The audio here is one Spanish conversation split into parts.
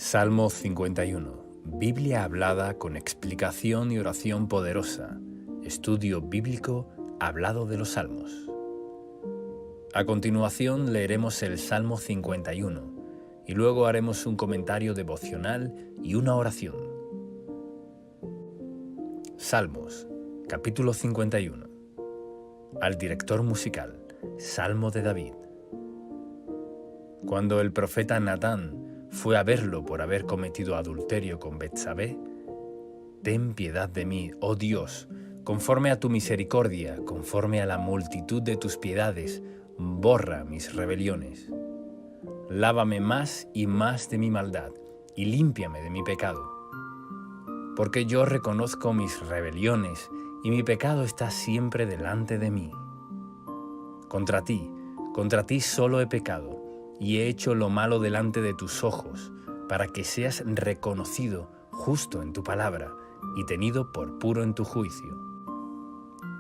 Salmo 51. Biblia hablada con explicación y oración poderosa. Estudio bíblico hablado de los Salmos. A continuación leeremos el Salmo 51 y luego haremos un comentario devocional y una oración. Salmos, capítulo 51. Al director musical, Salmo de David. Cuando el profeta Natán fue a verlo por haber cometido adulterio con Betsabé, ten piedad de mí, oh Dios, conforme a tu misericordia, conforme a la multitud de tus piedades, borra mis rebeliones. Lávame más y más de mi maldad, y límpiame de mi pecado. Porque yo reconozco mis rebeliones, y mi pecado está siempre delante de mí. Contra ti solo he pecado, y he hecho lo malo delante de tus ojos, para que seas reconocido justo en tu palabra y tenido por puro en tu juicio.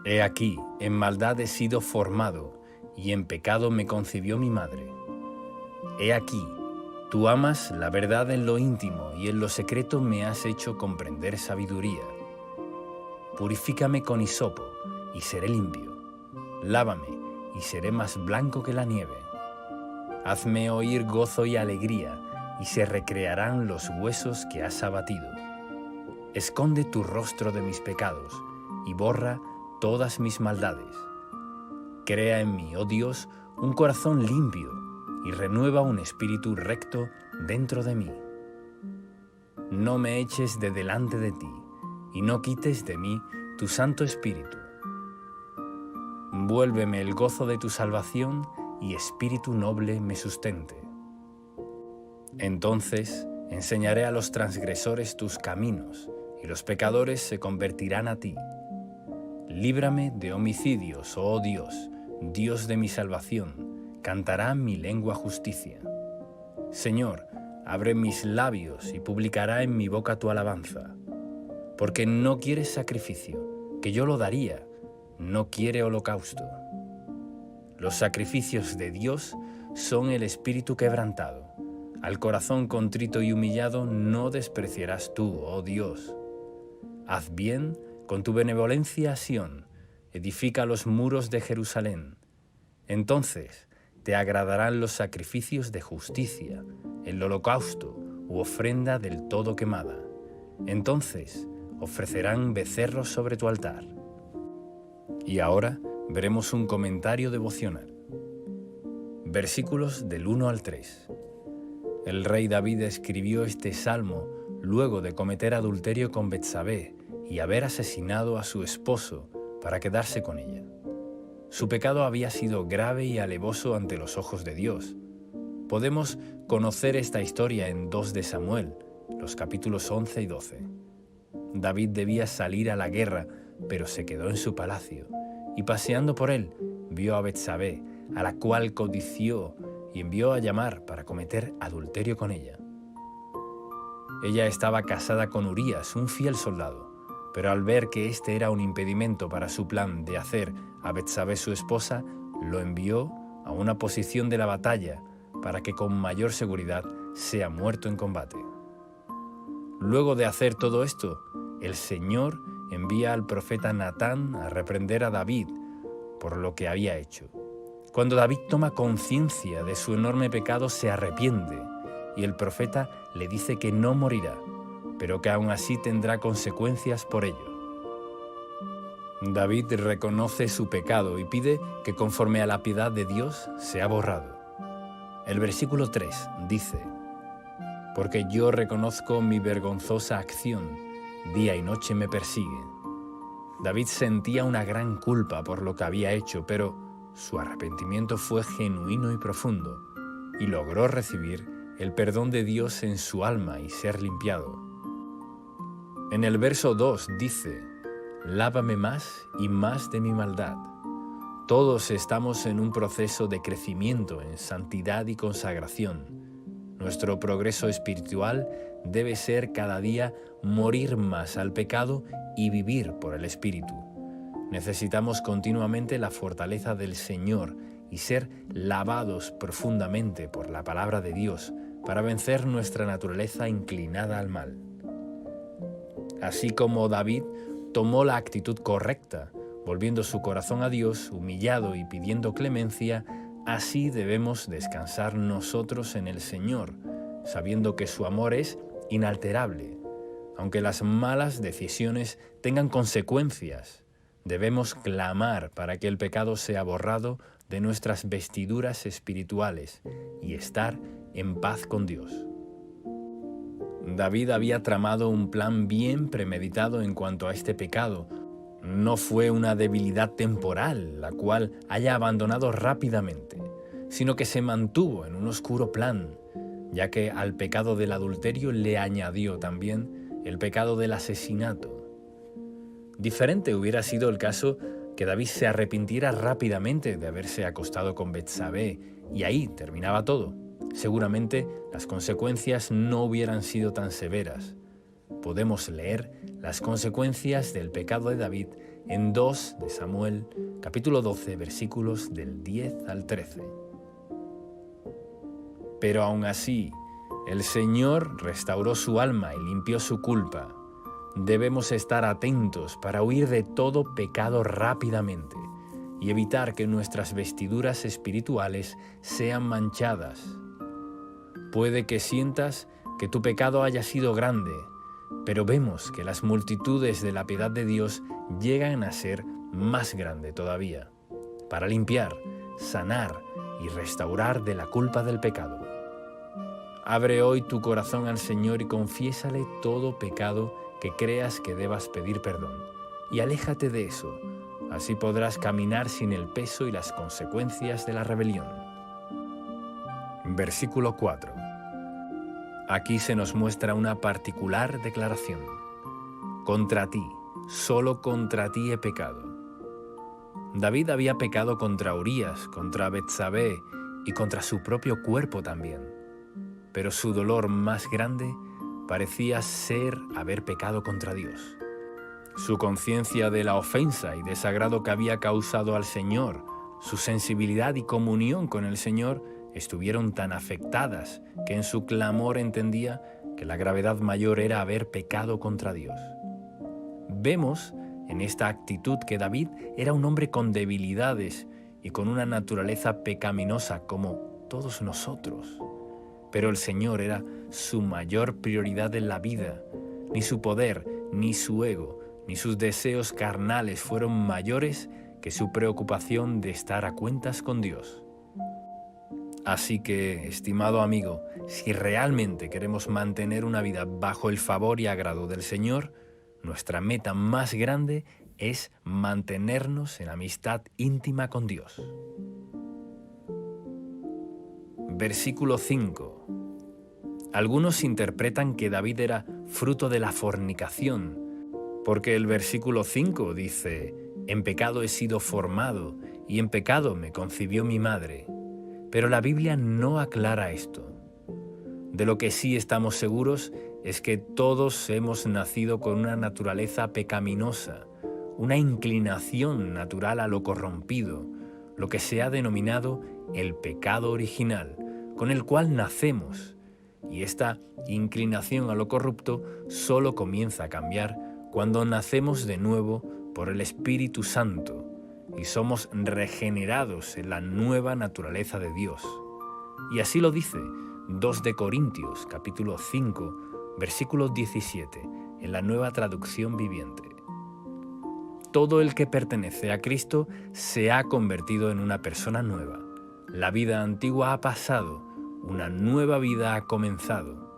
He aquí, en maldad he sido formado, y en pecado me concibió mi madre. He aquí, tú amas la verdad en lo íntimo, y en lo secreto me has hecho comprender sabiduría. Purifícame con hisopo, y seré limpio. Lávame, y seré más blanco que la nieve. Hazme oír gozo y alegría, y se recrearán los huesos que has abatido. Esconde tu rostro de mis pecados, y borra todas mis maldades. Crea en mí, oh Dios, un corazón limpio, y renueva un espíritu recto dentro de mí. No me eches de delante de ti, y no quites de mí tu Santo Espíritu. Vuélveme el gozo de tu salvación, y espíritu noble me sustente. Entonces enseñaré a los transgresores tus caminos, y los pecadores se convertirán a ti. Líbrame de homicidios, oh Dios, Dios de mi salvación, cantará mi lengua justicia. Señor, abre mis labios y publicará en mi boca tu alabanza. Porque no quieres sacrificio, que yo lo daría, no quiere holocausto. Los sacrificios de Dios son el espíritu quebrantado. Al corazón contrito y humillado no despreciarás tú, oh Dios. Haz bien con tu benevolencia a Sión, edifica los muros de Jerusalén. Entonces te agradarán los sacrificios de justicia, el holocausto u ofrenda del todo quemada. Entonces ofrecerán becerros sobre tu altar. Y ahora veremos un comentario devocional. Versículos del 1 al 3. El rey David escribió este salmo luego de cometer adulterio con Betsabé y haber asesinado a su esposo para quedarse con ella. Su pecado había sido grave y alevoso ante los ojos de Dios. Podemos conocer esta historia en 2 de Samuel, los capítulos 11 y 12. David debía salir a la guerra, pero se quedó en su palacio, y paseando por él, vio a Betsabé, a la cual codició y envió a llamar para cometer adulterio con ella. Ella estaba casada con Urías, un fiel soldado, pero al ver que este era un impedimento para su plan de hacer a Betsabé su esposa, lo envió a una posición de la batalla para que con mayor seguridad sea muerto en combate. Luego de hacer todo esto, el Señor envía al profeta Natán a reprender a David por lo que había hecho. Cuando David toma conciencia de su enorme pecado, se arrepiente y el profeta le dice que no morirá, pero que aún así tendrá consecuencias por ello. David reconoce su pecado y pide que conforme a la piedad de Dios sea borrado. El versículo 3 dice: Porque yo reconozco mi vergonzosa acción, día y noche me persiguen. David sentía una gran culpa por lo que había hecho, pero su arrepentimiento fue genuino y profundo, y logró recibir el perdón de Dios en su alma y ser limpiado. En el verso 2 dice: Lávame más y más de mi maldad. Todos estamos en un proceso de crecimiento en santidad y consagración. Nuestro progreso espiritual debe ser cada día morir más al pecado y vivir por el Espíritu. Necesitamos continuamente la fortaleza del Señor y ser lavados profundamente por la palabra de Dios para vencer nuestra naturaleza inclinada al mal. Así como David tomó la actitud correcta, volviendo su corazón a Dios, humillado y pidiendo clemencia, así debemos descansar nosotros en el Señor, sabiendo que su amor es inalterable. Aunque las malas decisiones tengan consecuencias, debemos clamar para que el pecado sea borrado de nuestras vestiduras espirituales y estar en paz con Dios. David había tramado un plan bien premeditado en cuanto a este pecado. No fue una debilidad temporal, la cual haya abandonado rápidamente, sino que se mantuvo en un oscuro plan, ya que al pecado del adulterio le añadió también el pecado del asesinato. Diferente hubiera sido el caso que David se arrepintiera rápidamente de haberse acostado con Betsabé, y ahí terminaba todo. Seguramente las consecuencias no hubieran sido tan severas. Podemos leer las consecuencias del pecado de David en 2 de Samuel, capítulo 12, versículos del 10 al 13. Pero aún así, el Señor restauró su alma y limpió su culpa. Debemos estar atentos para huir de todo pecado rápidamente y evitar que nuestras vestiduras espirituales sean manchadas. Puede que sientas que tu pecado haya sido grande, pero vemos que las multitudes de la piedad de Dios llegan a ser más grande todavía, para limpiar, sanar y restaurar de la culpa del pecado. Abre hoy tu corazón al Señor y confiésale todo pecado que creas que debas pedir perdón, y aléjate de eso, así podrás caminar sin el peso y las consecuencias de la rebelión. Versículo 4. Aquí se nos muestra una particular declaración. Contra ti, solo contra ti he pecado. David había pecado contra Urías, contra Betsabé y contra su propio cuerpo también. Pero su dolor más grande parecía ser haber pecado contra Dios. Su conciencia de la ofensa y desagrado que había causado al Señor, su sensibilidad y comunión con el Señor estuvieron tan afectadas que en su clamor entendía que la gravedad mayor era haber pecado contra Dios. Vemos en esta actitud que David era un hombre con debilidades y con una naturaleza pecaminosa como todos nosotros. Pero el Señor era su mayor prioridad en la vida. Ni su poder, ni su ego, ni sus deseos carnales fueron mayores que su preocupación de estar a cuentas con Dios. Así que, estimado amigo, si realmente queremos mantener una vida bajo el favor y agrado del Señor, nuestra meta más grande es mantenernos en amistad íntima con Dios. Versículo 5. Algunos interpretan que David era fruto de la fornicación, porque el versículo 5 dice: «En pecado he sido formado, y en pecado me concibió mi madre». Pero la Biblia no aclara esto. De lo que sí estamos seguros es que todos hemos nacido con una naturaleza pecaminosa, una inclinación natural a lo corrompido, lo que se ha denominado el pecado original, con el cual nacemos, y esta inclinación a lo corrupto solo comienza a cambiar cuando nacemos de nuevo por el Espíritu Santo y somos regenerados en la nueva naturaleza de Dios. Y así lo dice 2 de Corintios, capítulo 5, versículo 17, en la Nueva Traducción Viviente. Todo el que pertenece a Cristo se ha convertido en una persona nueva. La vida antigua ha pasado, una nueva vida ha comenzado.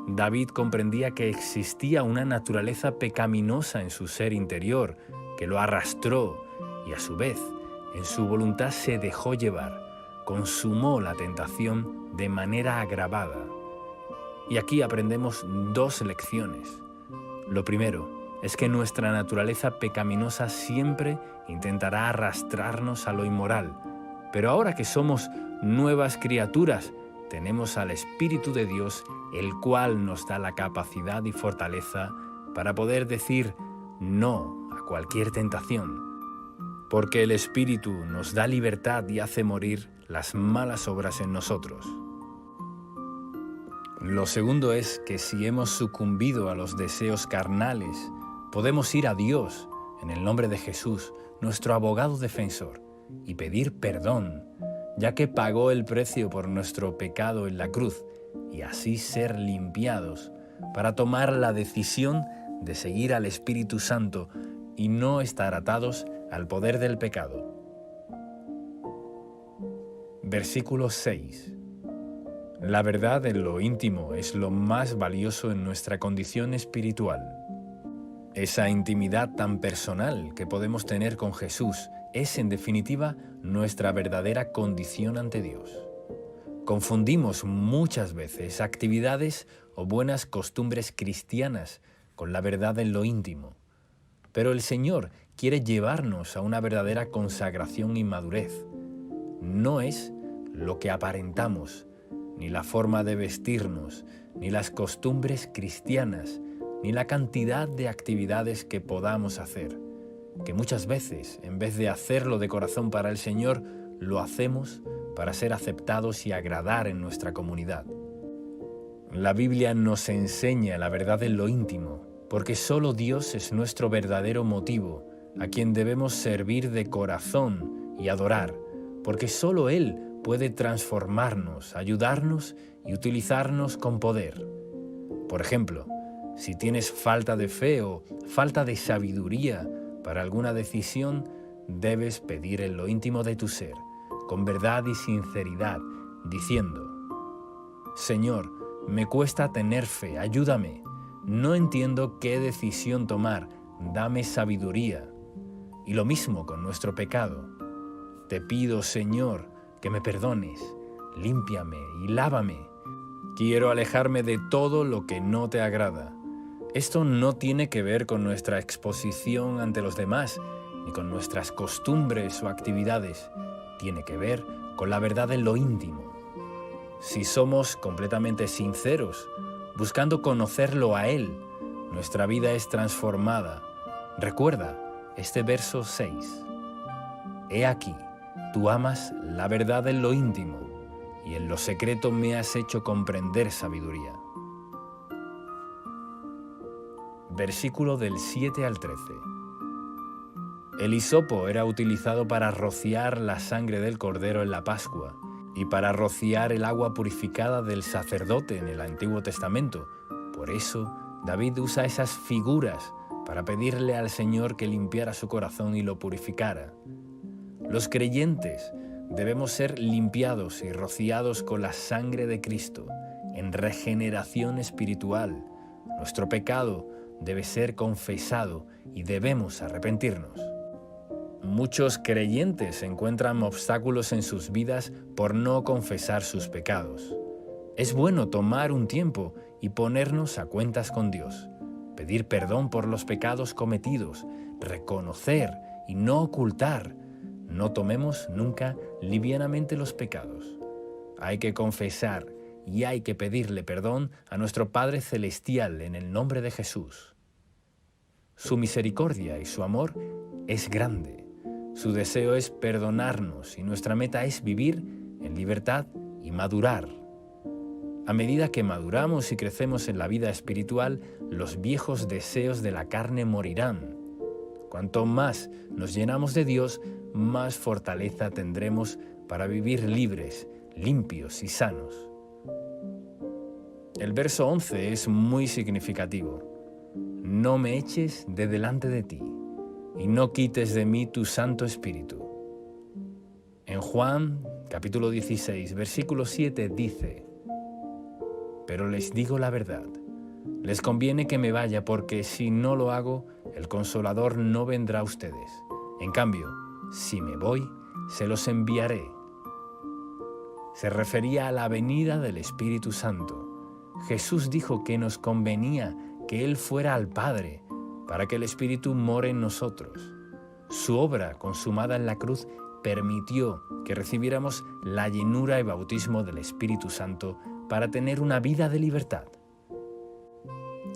David comprendía que existía una naturaleza pecaminosa en su ser interior que lo arrastró y a su vez en su voluntad se dejó llevar, consumó la tentación de manera agravada. Y aquí aprendemos 2 lecciones. Lo primero es que nuestra naturaleza pecaminosa siempre intentará arrastrarnos a lo inmoral, pero ahora que somos nuevas criaturas, tenemos al Espíritu de Dios, el cual nos da la capacidad y fortaleza para poder decir no a cualquier tentación, porque el Espíritu nos da libertad y hace morir las malas obras en nosotros. Lo segundo es que si hemos sucumbido a los deseos carnales, podemos ir a Dios en el nombre de Jesús, nuestro abogado defensor, y pedir perdón, ya que pagó el precio por nuestro pecado en la cruz, y así ser limpiados para tomar la decisión de seguir al Espíritu Santo y no estar atados al poder del pecado. Versículo 6. La verdad en lo íntimo es lo más valioso en nuestra condición espiritual. Esa intimidad tan personal que podemos tener con Jesús es, en definitiva, nuestra verdadera condición ante Dios. Confundimos muchas veces actividades o buenas costumbres cristianas con la verdad en lo íntimo. Pero el Señor quiere llevarnos a una verdadera consagración y madurez. No es lo que aparentamos, ni la forma de vestirnos, ni las costumbres cristianas, ni la cantidad de actividades que podamos hacer, que muchas veces, en vez de hacerlo de corazón para el Señor, lo hacemos para ser aceptados y agradar en nuestra comunidad. La Biblia nos enseña la verdad en lo íntimo, porque solo Dios es nuestro verdadero motivo, a quien debemos servir de corazón y adorar, porque solo Él puede transformarnos, ayudarnos y utilizarnos con poder. Por ejemplo, si tienes falta de fe o falta de sabiduría para alguna decisión, debes pedir en lo íntimo de tu ser, con verdad y sinceridad, diciendo: Señor, me cuesta tener fe, ayúdame. No entiendo qué decisión tomar, dame sabiduría. Y lo mismo con nuestro pecado. Te pido, Señor, que me perdones, límpiame y lávame. Quiero alejarme de todo lo que no te agrada. Esto no tiene que ver con nuestra exposición ante los demás, ni con nuestras costumbres o actividades. Tiene que ver con la verdad en lo íntimo. Si somos completamente sinceros, buscando conocerlo a Él, nuestra vida es transformada. Recuerda este verso 6. He aquí, tú amas la verdad en lo íntimo, y en lo secreto me has hecho comprender sabiduría. Versículo del 7 al 13. El hisopo era utilizado para rociar la sangre del cordero en la Pascua y para rociar el agua purificada del sacerdote en el Antiguo Testamento. Por eso, David usa esas figuras para pedirle al Señor que limpiara su corazón y lo purificara. Los creyentes debemos ser limpiados y rociados con la sangre de Cristo en regeneración espiritual. Nuestro pecado debe ser confesado y debemos arrepentirnos. Muchos creyentes encuentran obstáculos en sus vidas por no confesar sus pecados. Es bueno tomar un tiempo y ponernos a cuentas con Dios, pedir perdón por los pecados cometidos, reconocer y no ocultar. No tomemos nunca livianamente los pecados. Hay que confesar y hay que pedirle perdón a nuestro Padre Celestial en el nombre de Jesús. Su misericordia y su amor es grande. Su deseo es perdonarnos y nuestra meta es vivir en libertad y madurar. A medida que maduramos y crecemos en la vida espiritual, los viejos deseos de la carne morirán. Cuanto más nos llenamos de Dios, más fortaleza tendremos para vivir libres, limpios y sanos. El verso 11 es muy significativo. No me eches de delante de ti, y no quites de mí tu Santo Espíritu. En Juan, capítulo 16, versículo 7 dice: Pero les digo la verdad, les conviene que me vaya, porque si no lo hago, el Consolador no vendrá a ustedes. En cambio, si me voy, se los enviaré. Se refería a la venida del Espíritu Santo. Jesús dijo que nos convenía que Él fuera al Padre, para que el Espíritu more en nosotros. Su obra consumada en la cruz permitió que recibiéramos la llenura y bautismo del Espíritu Santo para tener una vida de libertad.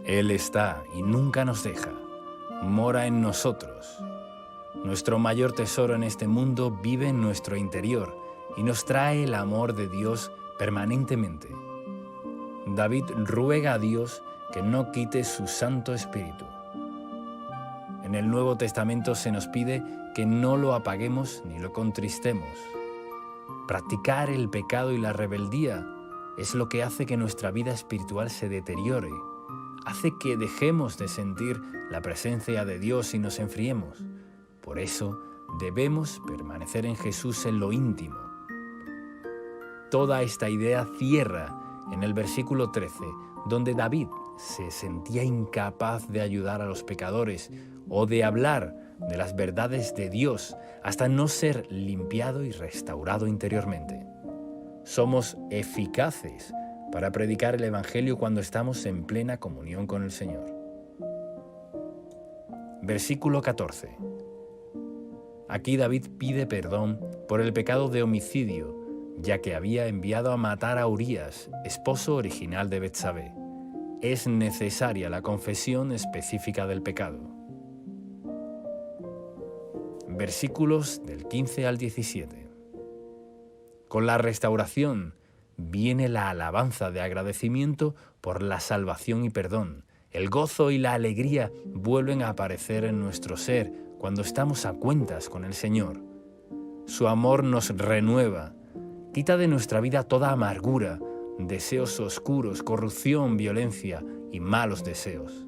Él está y nunca nos deja. Mora en nosotros. Nuestro mayor tesoro en este mundo vive en nuestro interior y nos trae el amor de Dios permanentemente. David ruega a Dios que no quite su Santo Espíritu. En el Nuevo Testamento se nos pide que no lo apaguemos ni lo contristemos. Practicar el pecado y la rebeldía es lo que hace que nuestra vida espiritual se deteriore, hace que dejemos de sentir la presencia de Dios y nos enfriemos. Por eso debemos permanecer en Jesús en lo íntimo. Toda esta idea cierra en el versículo 13, donde David se sentía incapaz de ayudar a los pecadores o de hablar de las verdades de Dios hasta no ser limpiado y restaurado interiormente. Somos eficaces para predicar el Evangelio cuando estamos en plena comunión con el Señor. Versículo 14. Aquí David pide perdón por el pecado de homicidio, ya que había enviado a matar a Urías, esposo original de Betsabé. Es necesaria la confesión específica del pecado. Versículos del 15 al 17. Con la restauración viene la alabanza de agradecimiento por la salvación y perdón. El gozo y la alegría vuelven a aparecer en nuestro ser cuando estamos a cuentas con el Señor. Su amor nos renueva, quita de nuestra vida toda amargura, deseos oscuros, corrupción, violencia y malos deseos.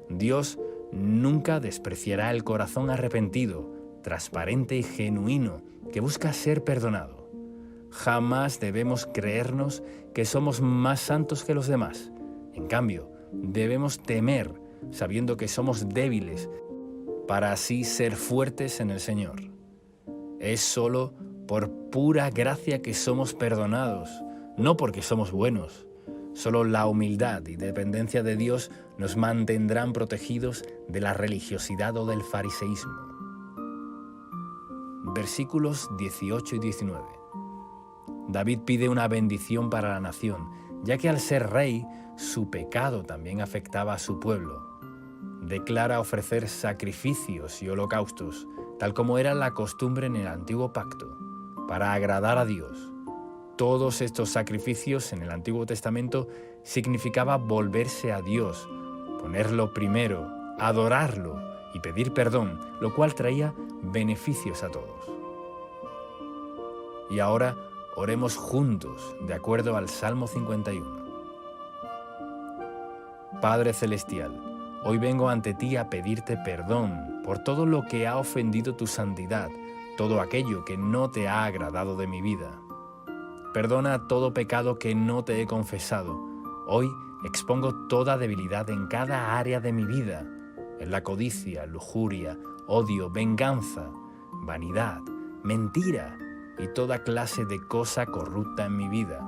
Dios nunca despreciará el corazón arrepentido, transparente y genuino que busca ser perdonado. Jamás debemos creernos que somos más santos que los demás. En cambio, debemos temer, sabiendo que somos débiles, para así ser fuertes en el Señor. Es solo por pura gracia que somos perdonados, no porque somos buenos. Solo la humildad y dependencia de Dios nos mantendrán protegidos de la religiosidad o del fariseísmo. Versículos 18 y 19. David pide una bendición para la nación, ya que al ser rey, su pecado también afectaba a su pueblo. Declara ofrecer sacrificios y holocaustos, tal como era la costumbre en el antiguo pacto, para agradar a Dios. Todos estos sacrificios en el Antiguo Testamento significaba volverse a Dios, ponerlo primero, adorarlo y pedir perdón, lo cual traía beneficios a todos. Y ahora oremos juntos, de acuerdo al Salmo 51. Padre Celestial, hoy vengo ante ti a pedirte perdón por todo lo que ha ofendido tu santidad, todo aquello que no te ha agradado de mi vida. Perdona todo pecado que no te he confesado. Hoy expongo toda debilidad en cada área de mi vida, en la codicia, lujuria, odio, venganza, vanidad, mentira y toda clase de cosa corrupta en mi vida.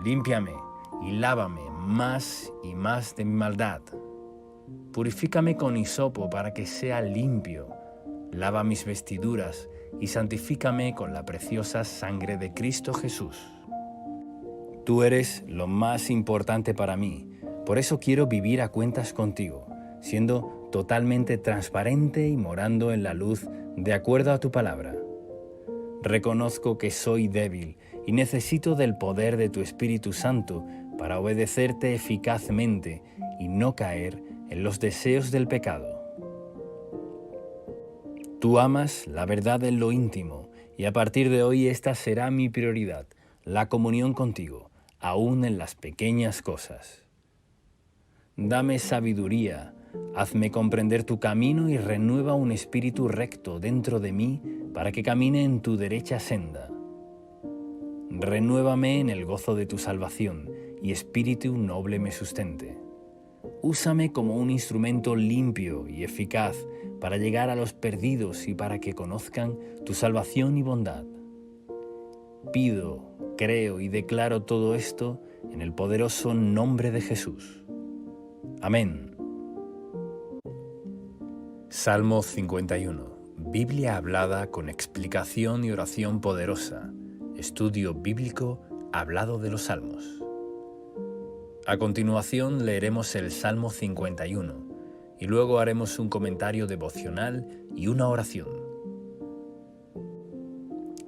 Límpiame y lávame más y más de mi maldad. Purifícame con hisopo para que sea limpio. Lava mis vestiduras y santifícame con la preciosa sangre de Cristo Jesús. Tú eres lo más importante para mí, por eso quiero vivir a cuentas contigo, siendo totalmente transparente y morando en la luz de acuerdo a tu palabra. Reconozco que soy débil y necesito del poder de tu Espíritu Santo para obedecerte eficazmente y no caer en los deseos del pecado. Tú amas la verdad en lo íntimo y a partir de hoy esta será mi prioridad, la comunión contigo, aún en las pequeñas cosas. Dame sabiduría, hazme comprender tu camino y renueva un espíritu recto dentro de mí para que camine en tu derecha senda. Renuévame en el gozo de tu salvación y espíritu noble me sustente. Úsame como un instrumento limpio y eficaz para llegar a los perdidos y para que conozcan tu salvación y bondad. Pido, creo y declaro todo esto en el poderoso nombre de Jesús. Amén. Salmo 51. Biblia hablada con explicación y oración poderosa. Estudio bíblico hablado de los Salmos. A continuación leeremos el Salmo 51 y luego haremos un comentario devocional y una oración.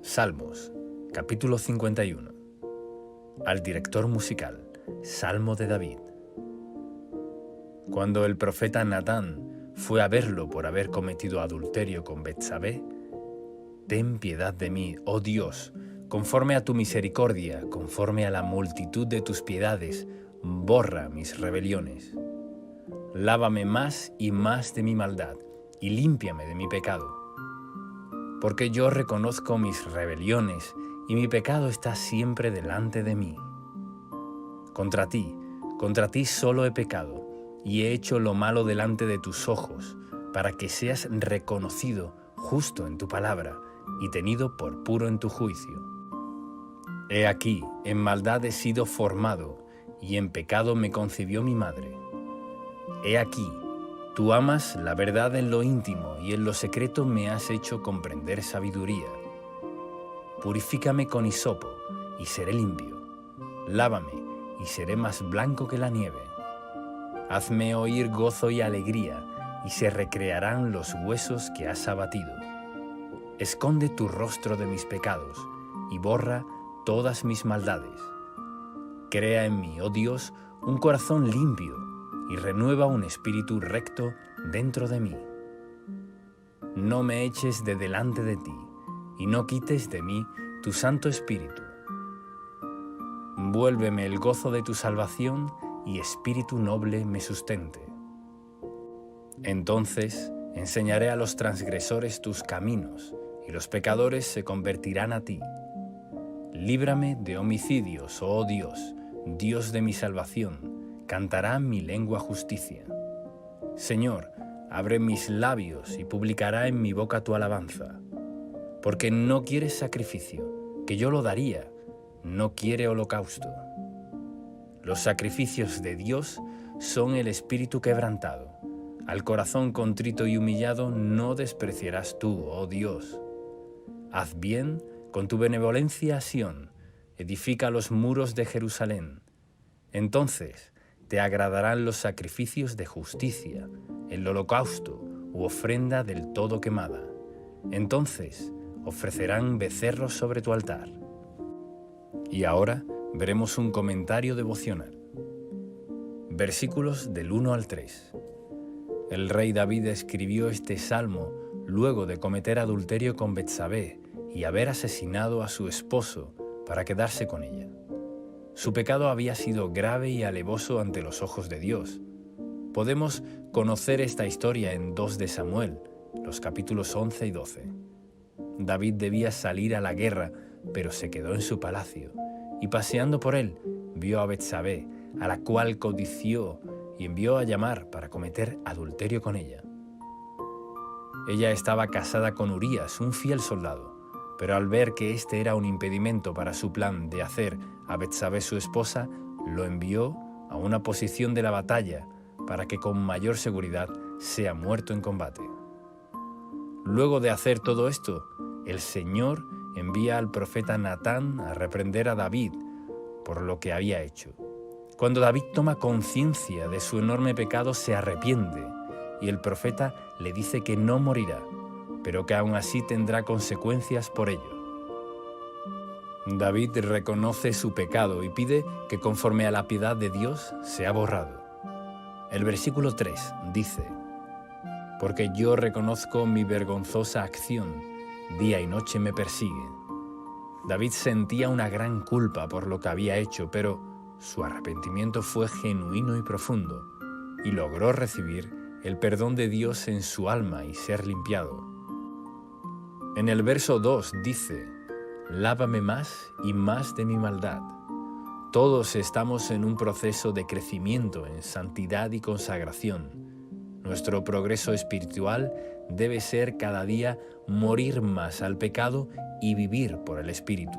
Salmos, capítulo 51. Al director musical, Salmo de David. Cuando el profeta Natán fue a verlo por haber cometido adulterio con Betsabé, ten piedad de mí, oh Dios, conforme a tu misericordia, conforme a la multitud de tus piedades, borra mis rebeliones. Lávame más y más de mi maldad, y límpiame de mi pecado. Porque yo reconozco mis rebeliones, y mi pecado está siempre delante de mí. Contra ti solo he pecado, y he hecho lo malo delante de tus ojos, para que seas reconocido justo en tu palabra, y tenido por puro en tu juicio. He aquí, en maldad he sido formado, y en pecado me concibió mi madre. He aquí, tú amas la verdad en lo íntimo, y en lo secreto me has hecho comprender sabiduría. Purifícame con hisopo, y seré limpio. Lávame, y seré más blanco que la nieve. Hazme oír gozo y alegría, y se recrearán los huesos que has abatido. Esconde tu rostro de mis pecados, y borra todas mis maldades. Crea en mí, oh Dios, un corazón limpio, y renueva un espíritu recto dentro de mí. No me eches de delante de ti, y no quites de mí tu Santo Espíritu. Vuélveme el gozo de tu salvación, y espíritu noble me sustente. Entonces enseñaré a los transgresores tus caminos, y los pecadores se convertirán a ti. Líbrame de homicidios, oh Dios, Dios de mi salvación, cantará mi lengua justicia. Señor, abre mis labios y publicará en mi boca tu alabanza. Porque no quieres sacrificio, que yo lo daría, no quiere holocausto. Los sacrificios de Dios son el espíritu quebrantado. Al corazón contrito y humillado no despreciarás tú, oh Dios. Haz bien con tu benevolencia a Sión, edifica los muros de Jerusalén. Entonces te agradarán los sacrificios de justicia, el holocausto u ofrenda del todo quemada. Entonces ofrecerán becerros sobre tu altar. Y ahora veremos un comentario devocional. Versículos del 1 al 3. El rey David escribió este salmo luego de cometer adulterio con Betsabé y haber asesinado a su esposo para quedarse con ella. Su pecado había sido grave y alevoso ante los ojos de Dios. Podemos conocer esta historia en 2 de Samuel, los capítulos 11 y 12. David debía salir a la guerra, pero se quedó en su palacio, y paseando por él, vio a Betsabé, a la cual codició y envió a llamar para cometer adulterio con ella. Ella estaba casada con Urías, un fiel soldado, pero al ver que este era un impedimento para su plan de hacer a Betsabé su esposa, lo envió a una posición de la batalla para que con mayor seguridad sea muerto en combate. Luego de hacer todo esto, el Señor envía al profeta Natán a reprender a David por lo que había hecho. Cuando David toma conciencia de su enorme pecado, se arrepiente y el profeta le dice que no morirá, pero que aún así tendrá consecuencias por ello. David reconoce su pecado y pide que conforme a la piedad de Dios sea borrado. El versículo 3 dice: porque yo reconozco mi vergonzosa acción, día y noche me persigue. David sentía una gran culpa por lo que había hecho, pero su arrepentimiento fue genuino y profundo, y logró recibir el perdón de Dios en su alma y ser limpiado. En el verso 2 dice: lávame más y más de mi maldad. Todos estamos en un proceso de crecimiento en santidad y consagración. Nuestro progreso espiritual debe ser cada día morir más al pecado y vivir por el Espíritu.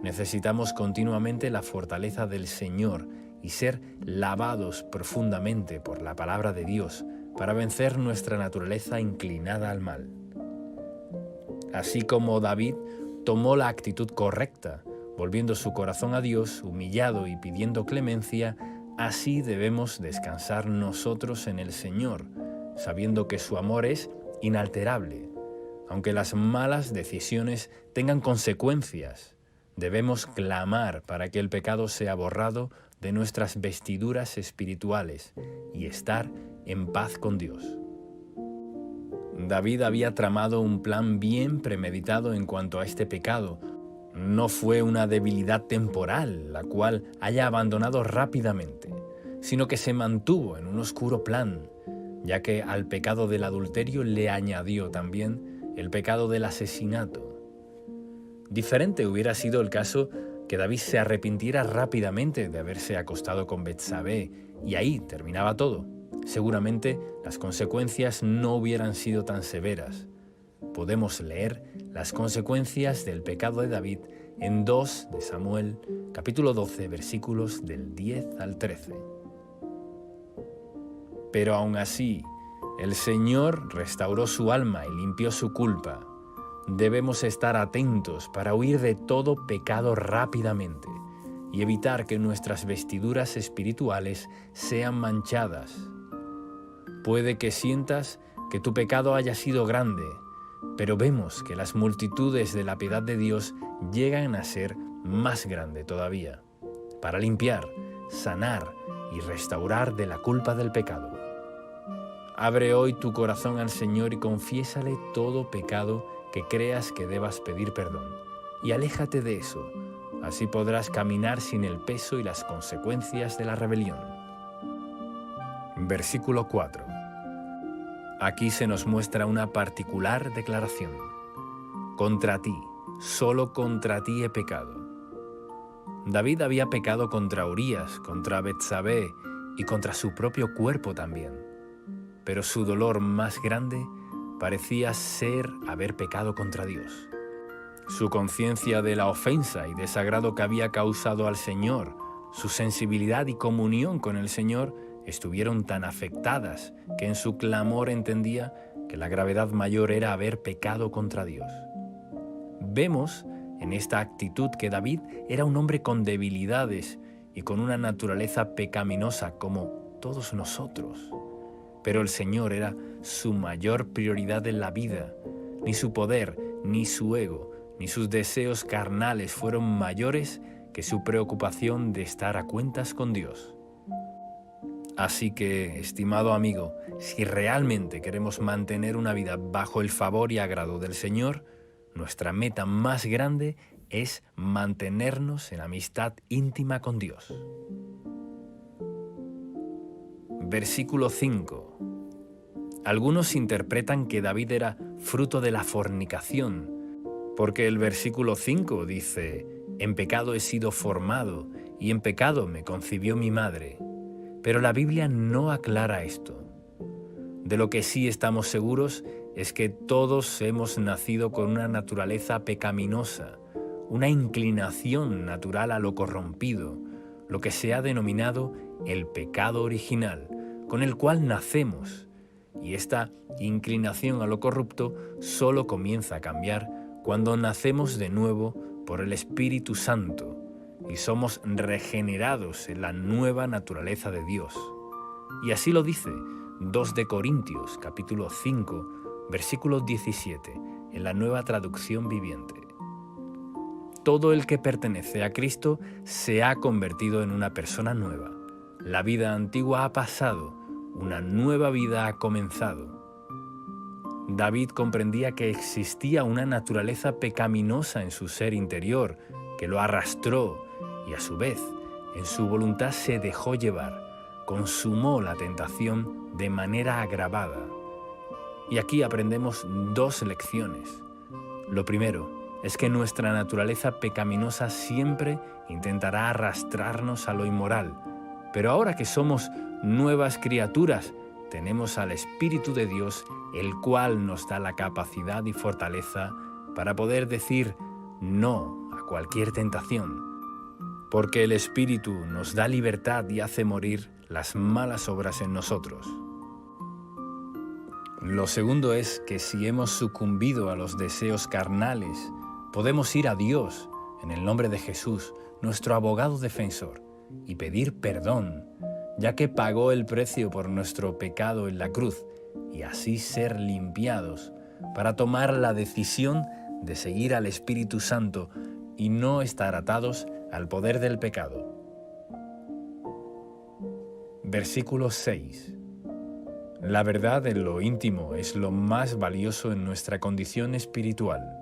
Necesitamos continuamente la fortaleza del Señor y ser lavados profundamente por la palabra de Dios para vencer nuestra naturaleza inclinada al mal. Así como David tomó la actitud correcta, volviendo su corazón a Dios, humillado y pidiendo clemencia, así debemos descansar nosotros en el Señor, sabiendo que su amor es inalterable. Aunque las malas decisiones tengan consecuencias, debemos clamar para que el pecado sea borrado de nuestras vestiduras espirituales y estar en paz con Dios. David había tramado un plan bien premeditado en cuanto a este pecado. No fue una debilidad temporal, la cual haya abandonado rápidamente, sino que se mantuvo en un oscuro plan, ya que al pecado del adulterio le añadió también el pecado del asesinato. Diferente hubiera sido el caso que David se arrepintiera rápidamente de haberse acostado con Betsabé, y ahí terminaba todo. Seguramente las consecuencias no hubieran sido tan severas. Podemos leer las consecuencias del pecado de David en 2 de Samuel, capítulo 12, versículos del 10 al 13. Pero aún así, el Señor restauró su alma y limpió su culpa. Debemos estar atentos para huir de todo pecado rápidamente y evitar que nuestras vestiduras espirituales sean manchadas. Puede que sientas que tu pecado haya sido grande, pero vemos que las multitudes de la piedad de Dios llegan a ser más grande todavía, para limpiar, sanar y restaurar de la culpa del pecado. Abre hoy tu corazón al Señor y confiésale todo pecado que creas que debas pedir perdón, y aléjate de eso. Así podrás caminar sin el peso y las consecuencias de la rebelión. Versículo 4. Aquí se nos muestra una particular declaración. Contra ti, solo contra ti he pecado. David había pecado contra Urías, contra Betsabé y contra su propio cuerpo también. Pero su dolor más grande parecía ser haber pecado contra Dios. Su conciencia de la ofensa y desagrado que había causado al Señor, su sensibilidad y comunión con el Señor estuvieron tan afectadas que en su clamor entendía que la gravedad mayor era haber pecado contra Dios. Vemos en esta actitud que David era un hombre con debilidades y con una naturaleza pecaminosa como todos nosotros. Pero el Señor era su mayor prioridad en la vida. Ni su poder, ni su ego, ni sus deseos carnales fueron mayores que su preocupación de estar a cuentas con Dios. Así que, estimado amigo, si realmente queremos mantener una vida bajo el favor y agrado del Señor, nuestra meta más grande es mantenernos en amistad íntima con Dios. Versículo 5. Algunos interpretan que David era fruto de la fornicación, porque el versículo 5 dice: «En pecado he sido formado, y en pecado me concibió mi madre». Pero la Biblia no aclara esto. De lo que sí estamos seguros es que todos hemos nacido con una naturaleza pecaminosa, una inclinación natural a lo corrompido, lo que se ha denominado el pecado original, con el cual nacemos, y esta inclinación a lo corrupto solo comienza a cambiar cuando nacemos de nuevo por el Espíritu Santo y somos regenerados en la nueva naturaleza de Dios. Y así lo dice 2 de Corintios, capítulo 5, versículo 17, en la Nueva Traducción Viviente. Todo el que pertenece a Cristo se ha convertido en una persona nueva. La vida antigua ha pasado, una nueva vida ha comenzado. David comprendía que existía una naturaleza pecaminosa en su ser interior, que lo arrastró y a su vez, en su voluntad se dejó llevar, consumó la tentación de manera agravada. Y aquí aprendemos 2 lecciones. Lo primero es que nuestra naturaleza pecaminosa siempre intentará arrastrarnos a lo inmoral, pero ahora que somos nuevas criaturas, tenemos al Espíritu de Dios, el cual nos da la capacidad y fortaleza para poder decir no a cualquier tentación, porque el Espíritu nos da libertad y hace morir las malas obras en nosotros. Lo segundo es que si hemos sucumbido a los deseos carnales, podemos ir a Dios en el nombre de Jesús, nuestro abogado defensor, y pedir perdón, ya que pagó el precio por nuestro pecado en la cruz, y así ser limpiados para tomar la decisión de seguir al Espíritu Santo y no estar atados al poder del pecado. Versículo 6. La verdad en lo íntimo es lo más valioso en nuestra condición espiritual.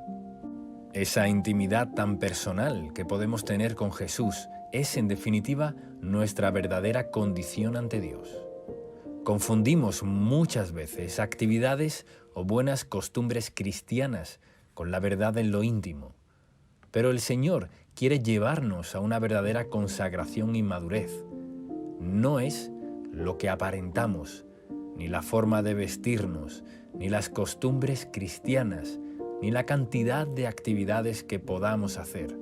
Esa intimidad tan personal que podemos tener con Jesús es, en definitiva, nuestra verdadera condición ante Dios. Confundimos muchas veces actividades o buenas costumbres cristianas con la verdad en lo íntimo. Pero el Señor quiere llevarnos a una verdadera consagración y madurez. No es lo que aparentamos, ni la forma de vestirnos, ni las costumbres cristianas, ni la cantidad de actividades que podamos hacer,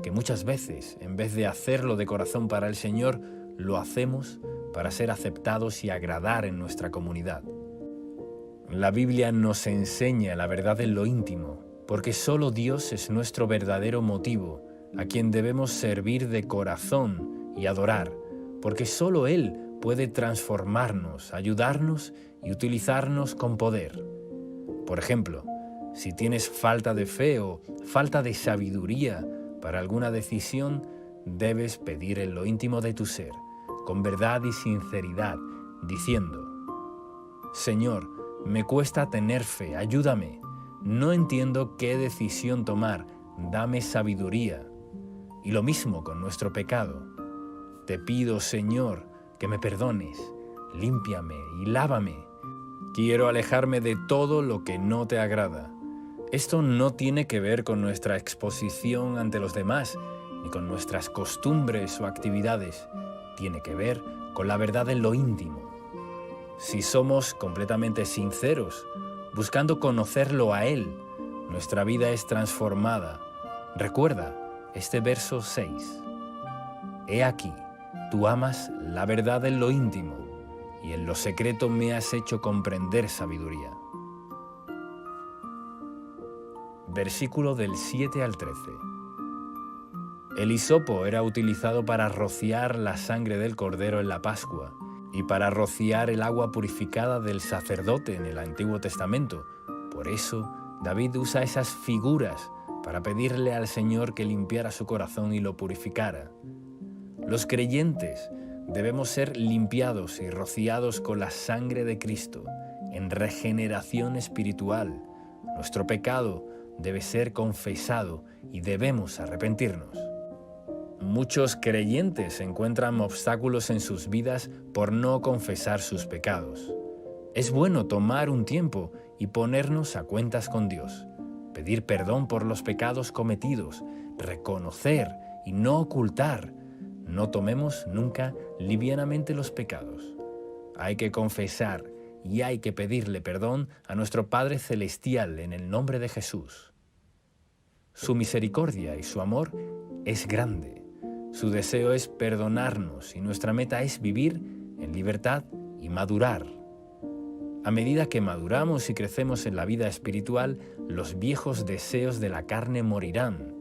que muchas veces, en vez de hacerlo de corazón para el Señor, lo hacemos para ser aceptados y agradar en nuestra comunidad. La Biblia nos enseña la verdad en lo íntimo, porque solo Dios es nuestro verdadero motivo, a quien debemos servir de corazón y adorar, porque solo Él puede transformarnos, ayudarnos y utilizarnos con poder. Por ejemplo, si tienes falta de fe o falta de sabiduría para alguna decisión, debes pedir en lo íntimo de tu ser, con verdad y sinceridad, diciendo: Señor, me cuesta tener fe, ayúdame. No entiendo qué decisión tomar, dame sabiduría. Y lo mismo con nuestro pecado. Te pido, Señor, que me perdones, límpiame y lávame. Quiero alejarme de todo lo que no te agrada. Esto no tiene que ver con nuestra exposición ante los demás, ni con nuestras costumbres o actividades. Tiene que ver con la verdad en lo íntimo. Si somos completamente sinceros, buscando conocerlo a Él, nuestra vida es transformada. Recuerda este verso 6. He aquí, tú amas la verdad en lo íntimo, y en lo secreto me has hecho comprender sabiduría. Versículo del 7 al 13. El hisopo era utilizado para rociar la sangre del cordero en la Pascua y para rociar el agua purificada del sacerdote en el Antiguo Testamento. Por eso, David usa esas figuras para pedirle al Señor que limpiara su corazón y lo purificara. Los creyentes debemos ser limpiados y rociados con la sangre de Cristo en regeneración espiritual. Nuestro pecado debe ser confesado y debemos arrepentirnos. Muchos creyentes encuentran obstáculos en sus vidas por no confesar sus pecados. Es bueno tomar un tiempo y ponernos a cuentas con Dios, pedir perdón por los pecados cometidos, reconocer y no ocultar. No tomemos nunca livianamente los pecados. Hay que confesar y hay que pedirle perdón a nuestro Padre Celestial en el nombre de Jesús. Su misericordia y su amor es grande. Su deseo es perdonarnos y nuestra meta es vivir en libertad y madurar. A medida que maduramos y crecemos en la vida espiritual, los viejos deseos de la carne morirán.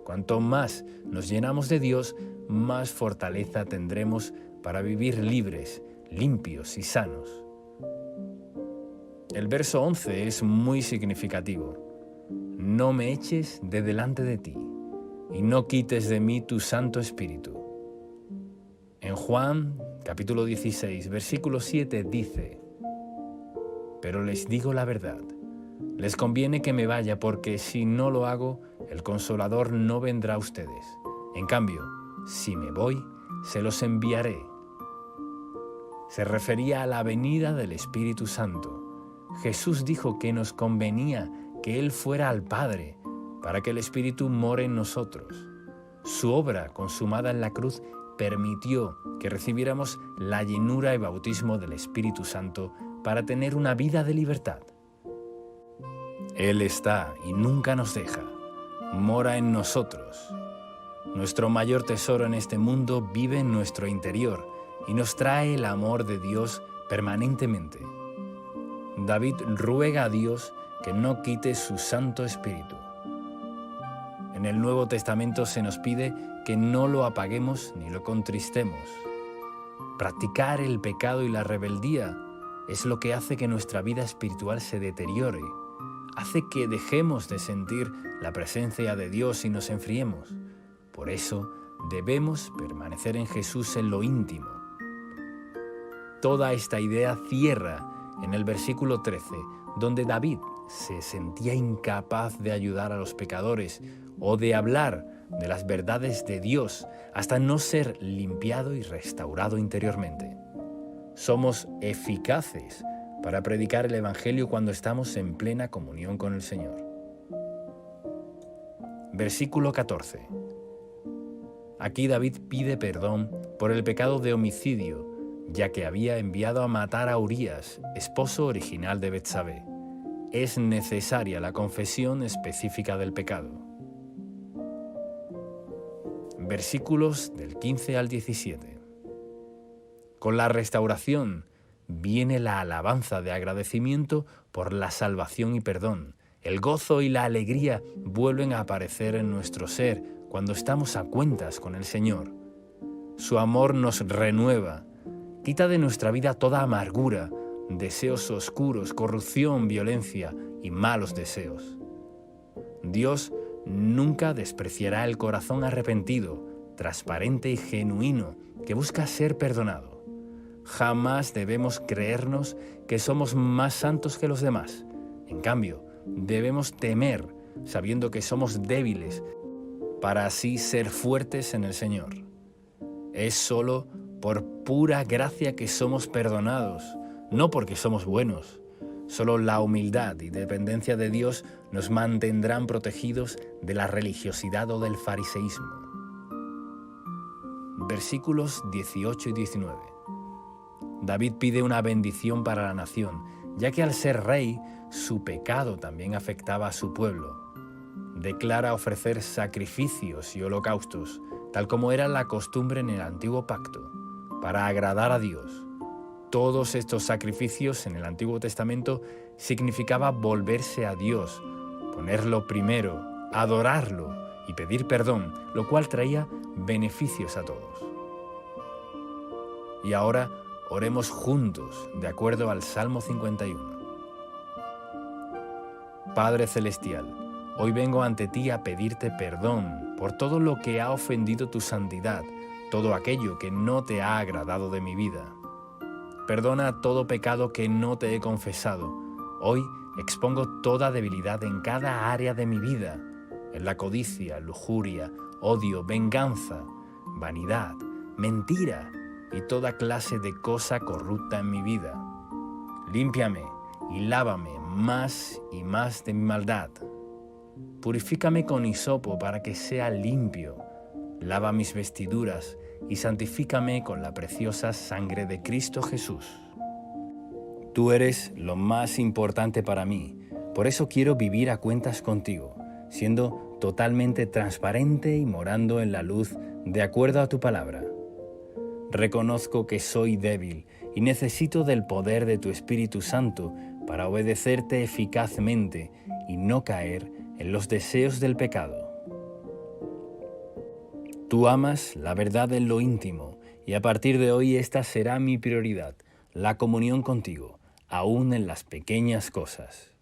Cuanto más nos llenamos de Dios, más fortaleza tendremos para vivir libres, limpios y sanos. El verso 11 es muy significativo. No me eches de delante de ti, y no quites de mí tu Santo Espíritu. En Juan, capítulo 16, versículo 7 dice: Pero les digo la verdad, les conviene que me vaya, porque si no lo hago, el Consolador no vendrá a ustedes. En cambio, si me voy, se los enviaré. Se refería a la venida del Espíritu Santo. Jesús dijo que nos convenía que Él fuera al Padre, para que el Espíritu more en nosotros. Su obra consumada en la cruz permitió que recibiéramos la llenura y bautismo del Espíritu Santo para tener una vida de libertad. Él está y nunca nos deja. Mora en nosotros. Nuestro mayor tesoro en este mundo vive en nuestro interior y nos trae el amor de Dios permanentemente. David ruega a Dios que no quite su Santo Espíritu. En el Nuevo Testamento se nos pide que no lo apaguemos ni lo contristemos. Practicar el pecado y la rebeldía es lo que hace que nuestra vida espiritual se deteriore, hace que dejemos de sentir la presencia de Dios y nos enfriemos. Por eso debemos permanecer en Jesús en lo íntimo. toda esta idea cierra en el versículo 13, donde David se sentía incapaz de ayudar a los pecadores o de hablar de las verdades de Dios hasta no ser limpiado y restaurado interiormente. Somos eficaces para predicar el Evangelio cuando estamos en plena comunión con el Señor. Versículo 14. Aquí David pide perdón por el pecado de homicidio, ya que había enviado a matar a Urías, esposo original de Betsabé. Es necesaria la confesión específica del pecado. Versículos del 15 al 17. Con la restauración viene la alabanza de agradecimiento por la salvación y perdón. El gozo y la alegría vuelven a aparecer en nuestro ser cuando estamos a cuentas con el Señor. Su amor nos renueva, quita de nuestra vida toda amargura, deseos oscuros, corrupción, violencia y malos deseos. Dios nunca despreciará el corazón arrepentido, transparente y genuino que busca ser perdonado. Jamás debemos creernos que somos más santos que los demás. En cambio, debemos temer, sabiendo que somos débiles, para así ser fuertes en el Señor. Es solo por pura gracia que somos perdonados, no porque somos buenos. Solo la humildad y dependencia de Dios nos mantendrán protegidos de la religiosidad o del fariseísmo. Versículos 18 y 19. David pide una bendición para la nación, ya que al ser rey, su pecado también afectaba a su pueblo. Declara ofrecer sacrificios y holocaustos, tal como era la costumbre en el antiguo pacto, para agradar a Dios. Todos estos sacrificios en el Antiguo Testamento significaba volverse a Dios, ponerlo primero, adorarlo y pedir perdón, lo cual traía beneficios a todos. Y ahora oremos juntos, de acuerdo al Salmo 51. Padre Celestial, hoy vengo ante ti a pedirte perdón por todo lo que ha ofendido tu santidad, todo aquello que no te ha agradado de mi vida. Perdona todo pecado que no te he confesado. Hoy expongo toda debilidad en cada área de mi vida, en la codicia, lujuria, odio, venganza, vanidad, mentira y toda clase de cosa corrupta en mi vida. Límpiame y lávame más y más de mi maldad. Purifícame con hisopo para que sea limpio. Lava mis vestiduras y santifícame con la preciosa sangre de Cristo Jesús. Tú eres lo más importante para mí, por eso quiero vivir a cuentas contigo, siendo totalmente transparente y morando en la luz de acuerdo a tu palabra. Reconozco que soy débil y necesito del poder de tu Espíritu Santo para obedecerte eficazmente y no caer en los deseos del pecado. Tú amas la verdad en lo íntimo y a partir de hoy esta será mi prioridad, la comunión contigo, aún en las pequeñas cosas.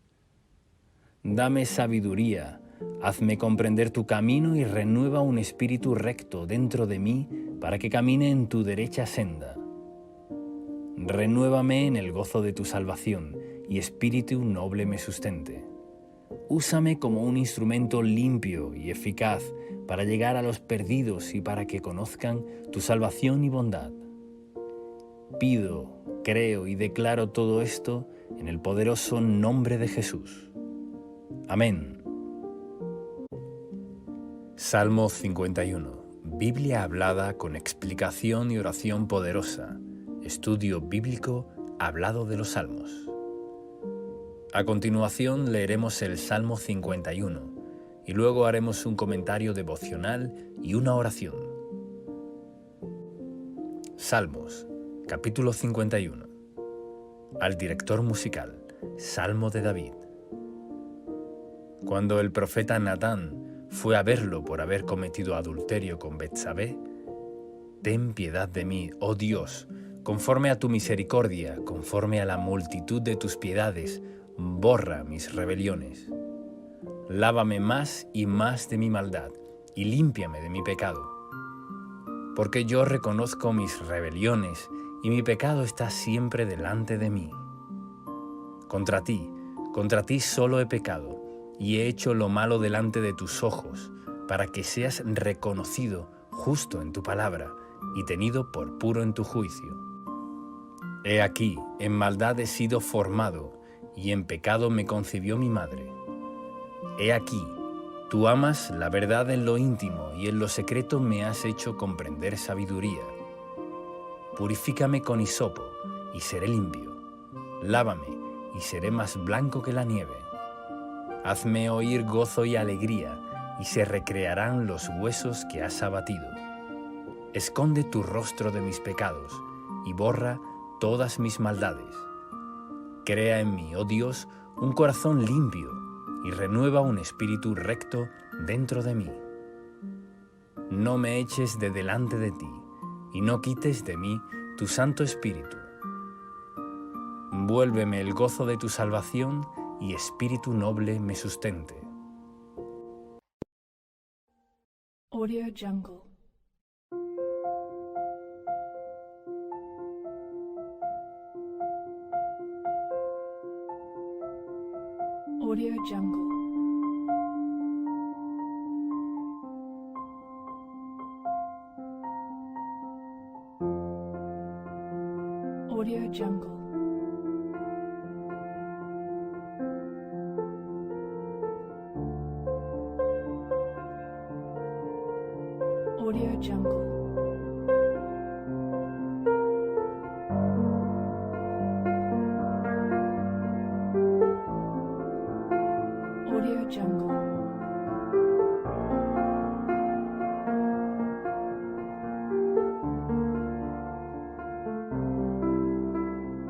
Dame sabiduría, hazme comprender tu camino y renueva un espíritu recto dentro de mí para que camine en tu derecha senda. Renuévame en el gozo de tu salvación y espíritu noble me sustente. Úsame como un instrumento limpio y eficaz para llegar a los perdidos y para que conozcan tu salvación y bondad. Pido, creo y declaro todo esto en el poderoso nombre de Jesús. Amén. Salmo 51. Biblia hablada con explicación y oración poderosa. Estudio bíblico hablado de los Salmos. A continuación leeremos el Salmo 51 y luego haremos un comentario devocional y una oración. Salmos, capítulo 51. Al director musical, Salmo de David. Cuando el profeta Natán fue a verlo por haber cometido adulterio con Betsabé, ten piedad de mí, oh Dios, conforme a tu misericordia, conforme a la multitud de tus piedades, borra mis rebeliones. Lávame más y más de mi maldad, y límpiame de mi pecado. Porque yo reconozco mis rebeliones, y mi pecado está siempre delante de mí. Contra ti solo he pecado, y he hecho lo malo delante de tus ojos, para que seas reconocido justo en tu palabra y tenido por puro en tu juicio. He aquí, en maldad he sido formado, y en pecado me concibió mi madre. He aquí, tú amas la verdad en lo íntimo, y en lo secreto me has hecho comprender sabiduría. Purifícame con hisopo, y seré limpio. Lávame, y seré más blanco que la nieve. Hazme oír gozo y alegría, y se recrearán los huesos que has abatido. Esconde tu rostro de mis pecados, y borra todas mis maldades. Crea en mí, oh Dios, un corazón limpio, y renueva un espíritu recto dentro de mí. No me eches de delante de ti, y no quites de mí tu Santo Espíritu. Vuélveme el gozo de tu salvación, y espíritu noble me sustente. Audio Jungle. Audio Jungle. Audio Jungle. Audio Jungle. Audio Jungle.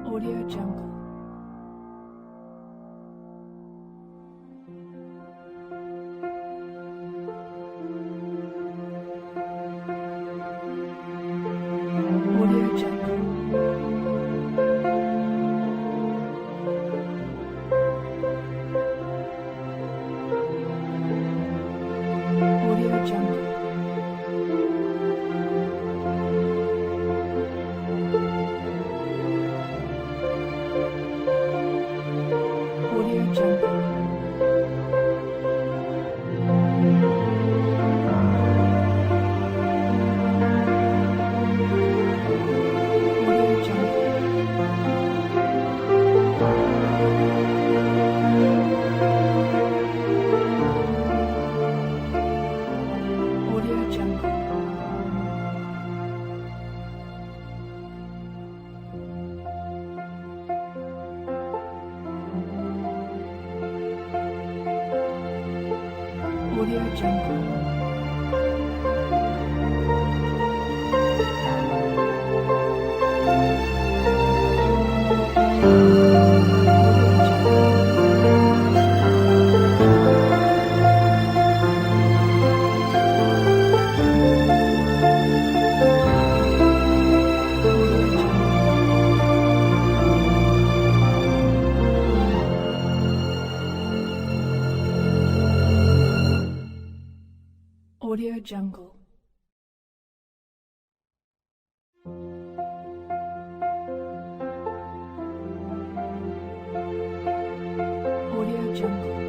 Audio Jungle. Audio Jungle. Audio Jungle. Audio Jungle. Audio Jungle. Audio Jungle. Audio Jungle. Audio Jungle. Audio Jungle.